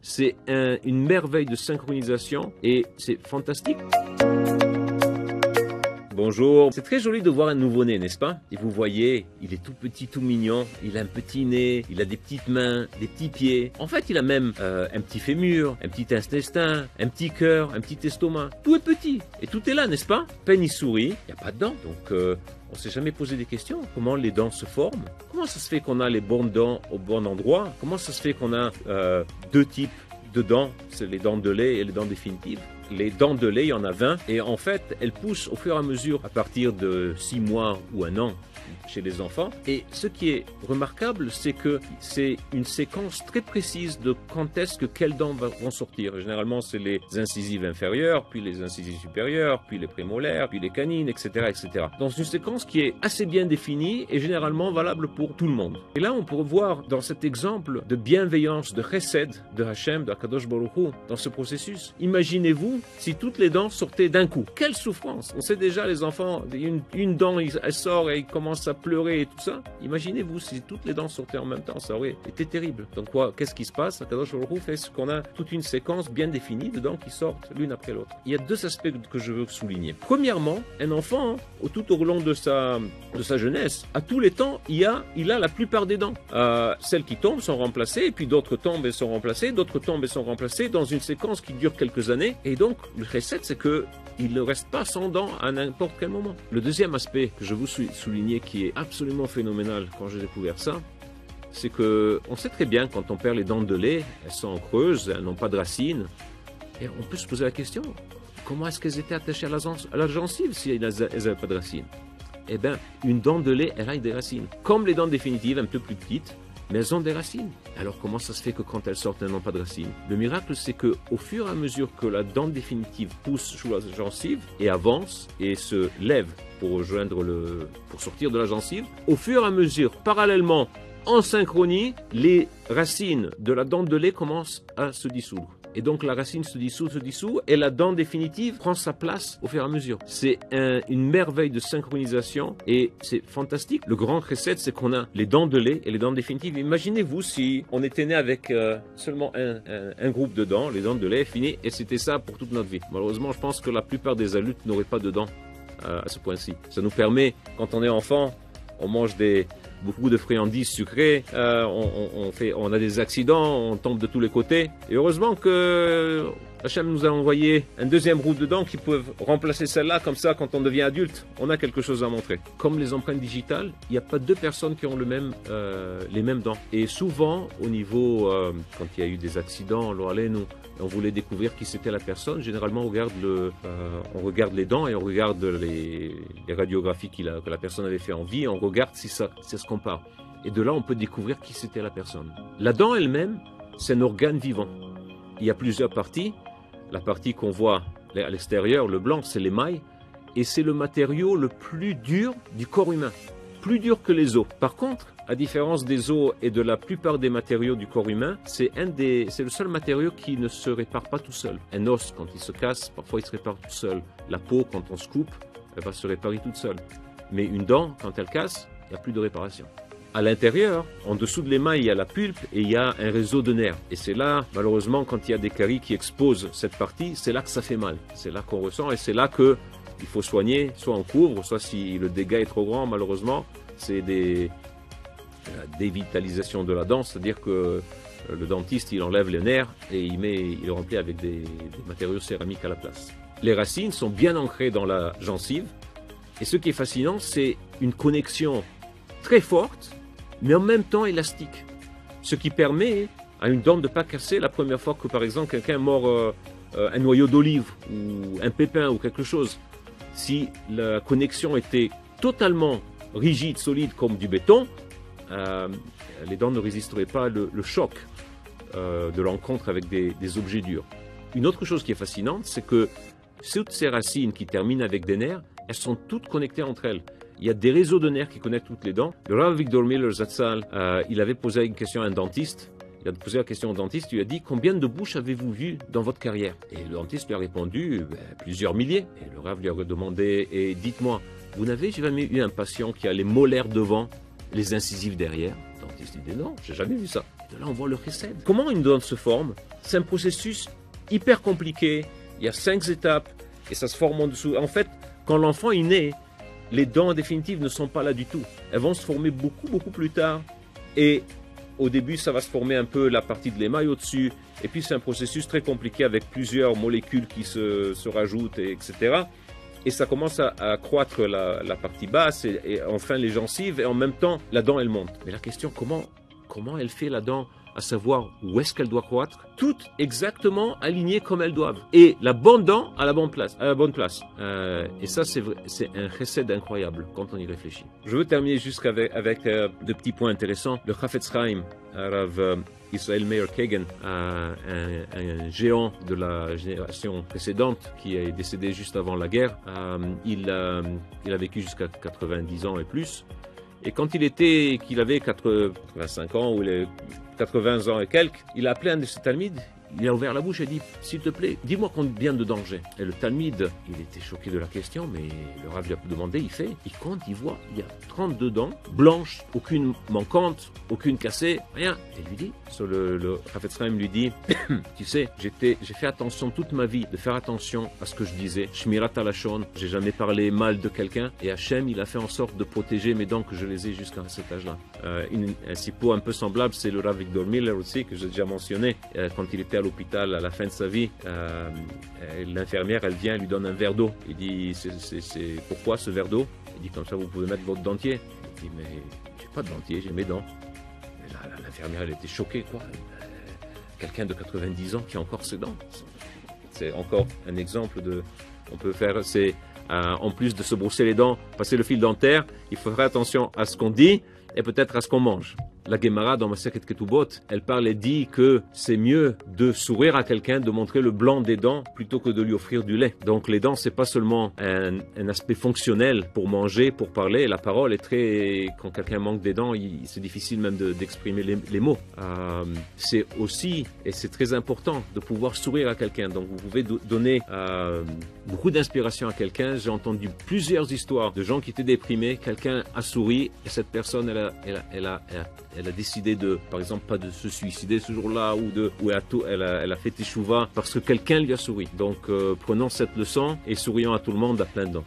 C'est une merveille de synchronisation et c'est fantastique. Bonjour, c'est très joli de voir un nouveau-né, n'est-ce pas? Et vous voyez, il est tout petit, tout mignon, il a un petit nez, il a des petites mains, des petits pieds. En fait, il a même un petit fémur, un petit intestin, un petit cœur, un petit estomac. Tout est petit et tout est là, n'est-ce pas? À peine il sourit, il n'y a pas de dents. Donc, on s'est jamais posé des questions. Comment les dents se forment? Comment ça se fait qu'on a les bonnes dents au bon endroit? Comment ça se fait qu'on a deux types de dents? C'est les dents de lait et les dents définitives. Les dents de lait, il y en a 20 et en fait, elles poussent au fur et à mesure à partir de 6 mois ou 1 an chez les enfants. Et ce qui est remarquable, c'est que c'est une séquence très précise de quand est-ce que quelles dents vont sortir. Généralement, c'est les incisives inférieures, puis les incisives supérieures, puis les prémolaires, puis les canines, etc., etc. Dans une séquence qui est assez bien définie et généralement valable pour tout le monde. Et là, on peut voir dans cet exemple de bienveillance, de chesed de Hachem, de Akadosh Baruch Hu, dans ce processus. Imaginez-vous si toutes les dents sortaient d'un coup. Quelle souffrance! On sait déjà, les enfants, une dent, elle sort et ils commencent à pleurer et tout ça. Imaginez-vous si toutes les dents sortaient en même temps, ça aurait été terrible. Donc quoi, qu'est-ce qui se passe? Akadosh Baruch Hu fait ce qu'on a toute une séquence bien définie de dents qui sortent l'une après l'autre. Il y a deux aspects que je veux souligner. Premièrement, un enfant, tout au long de sa jeunesse, à tous les temps, il a la plupart des dents. Celles qui tombent sont remplacées, et puis d'autres tombent et sont remplacées, d'autres tombent et sont remplacées dans une séquence qui dure quelques années. Et donc, le chesed, c'est que il ne reste pas sans dents à n'importe quel moment. Le deuxième aspect que je veux souligner qui est absolument phénoménal quand j'ai découvert ça, c'est que on sait très bien quand on perd les dents de lait, elles sont creuses, elles n'ont pas de racines. Et on peut se poser la question, comment est-ce qu'elles étaient attachées à la gencive si elles n'avaient pas de racines? Eh bien, une dent de lait, elle a des racines. Comme les dents définitives, un peu plus petites, mais elles ont des racines. Alors comment ça se fait que quand elles sortent, elles n'ont pas de racines? Le miracle, c'est que au fur et à mesure que la dent définitive pousse sous la gencive et avance et se lève pour sortir de la gencive, au fur et à mesure, parallèlement, en synchronie, les racines de la dent de lait commencent à se dissoudre. Et donc la racine se dissout, et la dent définitive prend sa place au fur et à mesure. C'est une merveille de synchronisation et c'est fantastique. Le grand chesed, c'est qu'on a les dents de lait et les dents définitives. Imaginez-vous si on était né avec seulement un groupe de dents, les dents de lait finies, et c'était ça pour toute notre vie. Malheureusement, je pense que la plupart des adultes n'auraient pas de dents à ce point-ci. Ça nous permet, quand on est enfant, on mange beaucoup de friandises sucrées, on a des accidents, on tombe de tous les côtés. Et heureusement que Hachem nous a envoyé un deuxième groupe de dents qui peuvent remplacer celle-là, comme ça, quand on devient adulte, on a quelque chose à montrer. Comme les empreintes digitales, il n'y a pas deux personnes qui ont les mêmes dents. Et souvent, au niveau, quand il y a eu des accidents, on voulait découvrir qui c'était la personne. Généralement, on regarde les dents et on regarde les radiographies que la personne avait fait en vie, et on regarde si ça se compare. Et de là, on peut découvrir qui c'était la personne. La dent elle-même, c'est un organe vivant. Il y a plusieurs parties. La partie qu'on voit à l'extérieur, le blanc, c'est l'émail, et c'est le matériau le plus dur du corps humain, plus dur que les os. Par contre, à différence des os et de la plupart des matériaux du corps humain, c'est le seul matériau qui ne se répare pas tout seul. Un os, quand il se casse, parfois il se répare tout seul. La peau, quand on se coupe, elle va se réparer toute seule. Mais une dent, quand elle casse, il n'y a plus de réparation. À l'intérieur, en dessous de l'émail, il y a la pulpe et il y a un réseau de nerfs. Et c'est là, malheureusement, quand il y a des caries qui exposent cette partie, c'est là que ça fait mal. C'est là qu'on ressent et c'est là qu'il faut soigner. Soit on couvre, soit si le dégât est trop grand, malheureusement, c'est la dévitalisation de la dent. C'est-à-dire que le dentiste, il enlève les nerfs et il le remplit avec des matériaux céramiques à la place. Les racines sont bien ancrées dans la gencive. Et ce qui est fascinant, c'est une connexion très forte, mais en même temps élastique. Ce qui permet à une dent de ne pas casser la première fois que, par exemple, quelqu'un mord un noyau d'olive ou un pépin ou quelque chose. Si la connexion était totalement rigide, solide comme du béton, les dents ne résisteraient pas le choc de l'encontre avec des objets durs. Une autre chose qui est fascinante, c'est que toutes ces racines qui terminent avec des nerfs, elles sont toutes connectées entre elles. Il y a des réseaux de nerfs qui connectent toutes les dents. Le Rav Victor Miller Zatzal, il avait posé une question à un dentiste. Il a posé la question au dentiste, il lui a dit « Combien de bouches avez-vous vues dans votre carrière ?» Et le dentiste lui a répondu « Plusieurs milliers. » Et le Rav lui a demandé « Et dites-moi, vous n'avez jamais eu un patient qui a les molaires devant, les incisives derrière ?» Le dentiste dit « Non, j'ai jamais vu ça. » De là, on voit le chesed. Comment une dent se forme? C'est un processus hyper compliqué. Il y a 5 étapes et ça se forme en dessous. En fait, quand l'enfant est né, les dents définitives ne sont pas là du tout. Elles vont se former beaucoup plus tard. Et au début, ça va se former un peu la partie de l'émail au-dessus. Et puis, c'est un processus très compliqué avec plusieurs molécules qui se rajoutent, etc. Et ça commence à croître la partie basse et enfin les gencives. Et en même temps, la dent, elle monte. Mais la question, comment elle fait la dent, à savoir où est-ce qu'elle doit croître, toutes exactement alignées comme elles doivent. Et la bonne dent à la bonne place. Et ça, c'est un chesed incroyable quand on y réfléchit. Je veux terminer juste avec deux petits points intéressants. Le Chafetz Chaim, Rav Israel Meir Kagan, un géant de la génération précédente qui est décédé juste avant la guerre. Il a vécu jusqu'à 90 ans et plus. Et quand qu'il avait 85 ans ou 80 ans et quelques, il a appelé un de ses talmides, il a ouvert la bouche et dit « S'il te plaît, dis-moi combien de dents j'ai ?» Et le talmide, il était choqué de la question, mais le Rav lui a demandé, il compte, il voit, il y a 32 dents, blanches, aucune manquante, aucune cassée, rien. Et lui dit, sur le Chafetz Chaim lui dit « Tu sais, j'ai fait attention toute ma vie de faire attention à ce que je disais, Shmirat Halashon, j'ai jamais parlé mal de quelqu'un, et Hachem, il a fait en sorte de protéger mes dents que je les ai jusqu'à cet âge-là. » Un sipo un peu semblable, c'est le Rav Victor Miller aussi, que j'ai déjà mentionné, quand il était à l'hôpital à la fin de sa vie, l'infirmière, elle vient, elle lui donne un verre d'eau. Il dit, c'est pourquoi ce verre d'eau? Il dit, comme ça, vous pouvez mettre votre dentier. Il dit, mais j'ai pas de dentier, j'ai mes dents. Et là, l'infirmière, elle était choquée, quoi. Quelqu'un de 90 ans qui a encore ses dents. C'est encore un exemple on peut faire, en plus de se brosser les dents, passer le fil dentaire, il faut faire attention à ce qu'on dit et peut-être à ce qu'on mange. La Gemara dans Masechet Ketubot, elle parle et dit que c'est mieux de sourire à quelqu'un, de montrer le blanc des dents plutôt que de lui offrir du lait. Donc les dents, c'est pas seulement un aspect fonctionnel pour manger, pour parler. La parole est quand quelqu'un manque des dents, c'est difficile même d'exprimer les mots. C'est aussi, et c'est très important, de pouvoir sourire à quelqu'un. Donc vous pouvez donner beaucoup d'inspiration à quelqu'un. J'ai entendu plusieurs histoires de gens qui étaient déprimés. Quelqu'un a souri et cette personne, elle a décidé par exemple, pas de se suicider ce jour-là ou elle a fait teshuva parce que quelqu'un lui a souri. Donc, prenons cette leçon et sourions à tout le monde à plein dents.